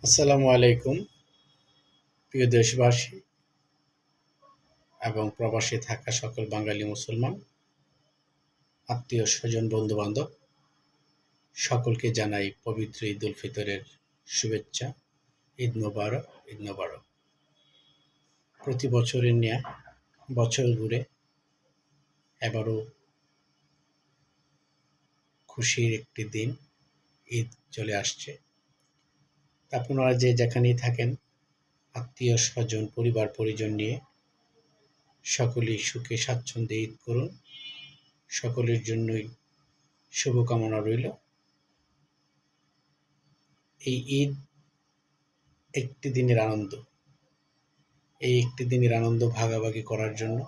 আসসালামু আলাইকুম প্রিয় দেশবাসী এবং প্রবাসে থাকা সকল বাঙালি মুসলমান, আত্মীয় স্বজন, বন্ধু বান্ধব সকলকে জানাই পবিত্র ঈদ উল ফিতরের শুভেচ্ছা। ঈদ মোবারক, ঈদ মোবারক। প্রতি বছরের ন্যায় বছর ঘুরে এবারও খুশির একটি দিন, ঈদ চলে আসছে। আপনারা যে যেখানেই থাকেন, আত্মীয় স্বজন, পরিবার পরিজন নিয়ে সকলেই সুখে স্বাচ্ছন্দ্যে ঈদ করুন। সকলের জন্যই শুভকামনা রইল। এই ঈদ একটি দিনের আনন্দ। এই একটি দিনের আনন্দ ভাগাভাগি করার জন্য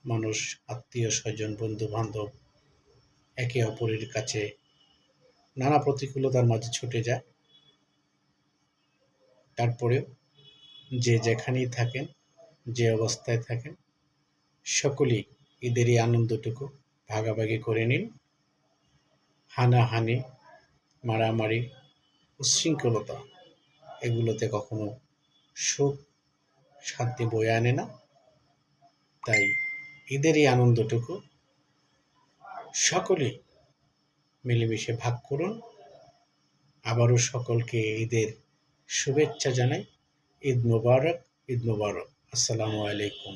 মানুষ, আত্মীয় স্বজন, বন্ধু বান্ধব একে অপরের কাছে নানা প্রতিকূলতার মাঝে ছুটে যায়। তারপরেও যে যেখানেই থাকেন, যে অবস্থায় থাকেন, সকলেই ঈদের এই আনন্দটুকু ভাগাভাগি করে নিন। হানাহানি, মারামারি, উচ্ছৃঙ্খলতা এগুলোতে কখনো সুখ শান্তি বয়ে আনে না। তাই ঈদের এই আনন্দটুকু সকলেই মিলেমিশে ভাগ করুন। আবারও সকলকে ঈদের শুভেচ্ছা জানাই। ঈদ মোবারক, ঈদ মোবারক। আসসালামু আলাইকুম।